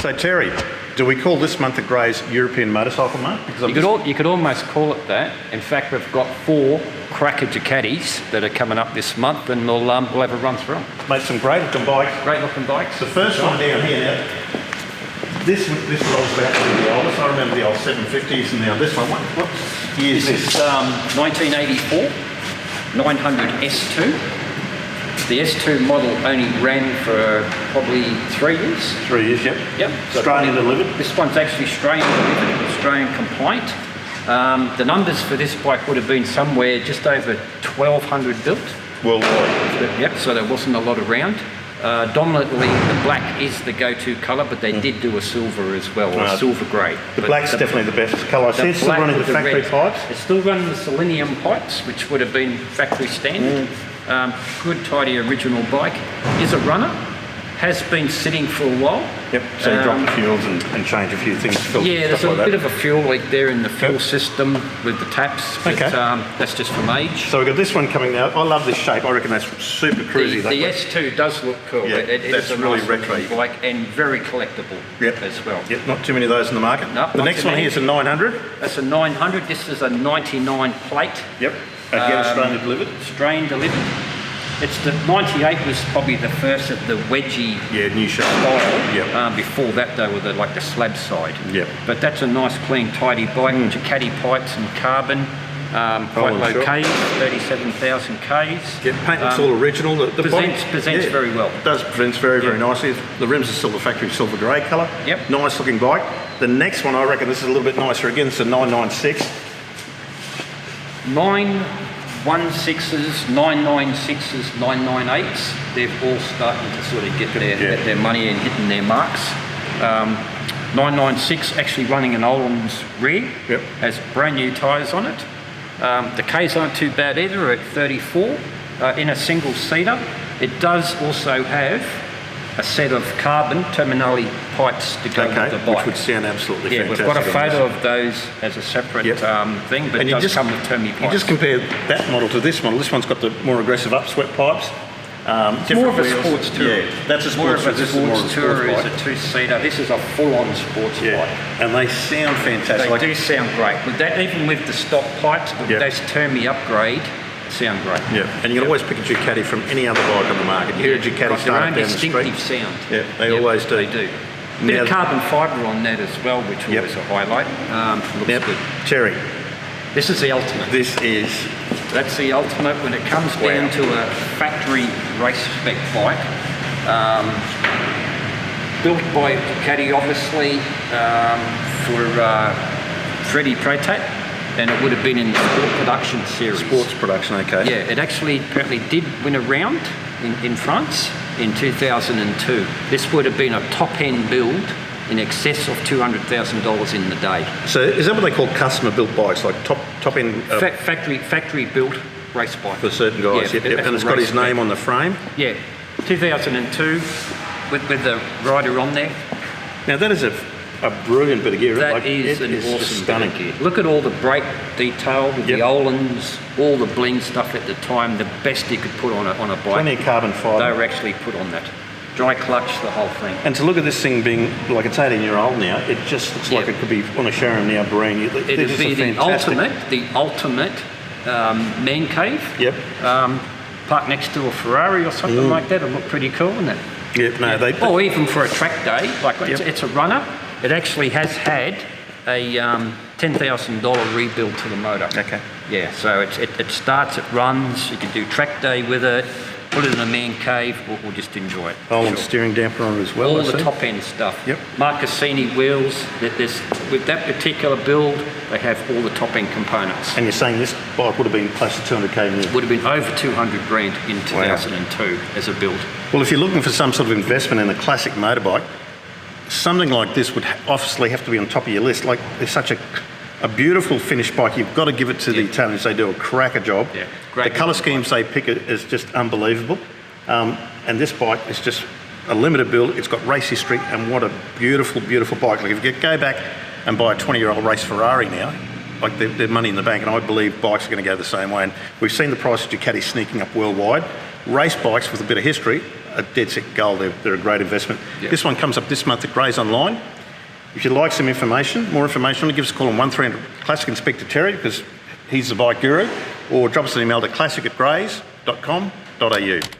So Terry, do we call this month of Grey's European Motorcycle Month? Because you could almost call it that. In fact, we've got 4 cracker Ducatis that are coming up this month, and we'll have a run through them. Made some great looking bikes. Great looking bikes. The first one down here now, this rolls back to the oldest. I remember the old 750s, and now this one. What year is this? 1984, 900 S2. The S2 model only ran for probably 3 years. 3 years, yep. Yep. Australian delivered. This one's actually Australian delivered, Australian compliant. The numbers for this bike would have been somewhere just over 1,200 built. Worldwide. Yep, so there wasn't a lot around. Dominantly, the black is the go-to colour, but they did do a silver as well, or silver grey. The black's definitely the best colour. I see it's still running the factory pipes. It's still running the selenium pipes, which would have been factory standard. Good, tidy, original bike. Is a runner. Has been sitting for a while. Yep, so you drop the fuels and change a few things. Yeah, there's a bit of a fuel leak there in the fuel system with the taps, but that's just from age. So we've got this one coming now. I love this shape. I reckon that's super cruisy. The S2 does look cool. Yeah, it that's is a really nice retro bike and very collectible as well. Yep, not too many of those in the market. No, the next one here is a 900. That's a 900. This is a 99 plate. Yep, again Australian delivered. Australian delivered. It's the 98 was probably the first of the wedgie new shape style. Yep. Before that, they were the slab side. Yep. But that's a nice, clean, tidy bike. Ducati pipes and carbon. Quite low Ks, 37,000 Ks. Yeah, paint looks all original. The presents very well. It does presents very nicely. The rims are still the factory silver grey colour. Yep. Nice looking bike. The next one, I reckon this is a little bit nicer again. It's a 996. 916s, 996s, 998s, they're all starting to sort of get their money and hitting their marks. 996 actually running an Oldham's rear, has brand new tyres on it. The Ks aren't too bad either, at 34 in a single seater. It does also have a set of carbon terminale pipes to go with the bike. Which would sound absolutely fantastic. We've got a photo of those as a separate thing, but it does come with termi pipes. You just compare that model to this model. This one's got the more aggressive upswept pipes. It's more of a sports tour. Yeah, that's a sports tour. This is a two-seater. This is a full-on sports bike. And they sound fantastic. They do sound great. With that, even with the stock pipes, with those termi upgrade, sound great. Yeah, and you can always pick a Ducati from any other bike on the market. You hear a Ducati start down the street. Their own distinctive sound. Yeah, they always do. They do. Bit of carbon fibre on that as well, which was a highlight. Looks good. Terry. This is the ultimate. That's the ultimate when it comes down to a factory race spec bike. Built by Ducati, obviously, for Freddie Pretat. And it would have been in the Sport Production series. Sports Production, okay. Yeah, it actually apparently did win a round in France in 2002. This would have been a top-end build in excess of $200,000 in the day. So is that what they call customer-built bikes, like top-end... Factory-built race bike. For certain guys, and it's got his name on the frame? Yeah, 2002 with the rider on there. Now that is a brilliant bit of gear. That is an awesome stunning gear. Look at all the brake detail with the Olands, all the bling stuff at the time, the best you could put on a bike. Plenty of carbon fibre. They were actually put on that. Dry clutch, the whole thing. And to look at this thing being, like it's 18-year-old now, it just looks like it could be on a showroom now, brand new. It would be the ultimate man cave. Yep. Parked next to a Ferrari or something like that. It'll look pretty cool, wouldn't it? Yep, no, or even for a track day, like it's a runner. It actually has had a $10,000 rebuild to the motor. Okay. Yeah, so it starts, it runs, you can do track day with it, put it in a man cave, or just enjoy it. And steering damper on it as well. All the top end stuff. Yep. Marcassini wheels, with that particular build, they have all the top end components. And you're saying this bike would have been close to 200k new? Would have been over 200 grand in 2002 as a build. Well, if you're looking for some sort of investment in a classic motorbike, something like this would obviously have to be on top of your list. Like, there's such a beautiful finished bike. You've got to give it to the Italians. They do a cracker job. Yeah, the colour schemes they pick is just unbelievable. And this bike is just a limited build. It's got race history, and what a beautiful, beautiful bike. Like, if you go back and buy a 20-year-old race Ferrari now, like they're money in the bank, and I believe bikes are going to go the same way. And we've seen the price of Ducati sneaking up worldwide. race bikes with a bit of history are dead set gold. They're a great investment. Yep. This one comes up this month at Grays Online. If you'd like some information, more information, give us a call on 1300 Classic Inspector Terry, because he's the bike guru, or drop us an email to classic@grays.com.au.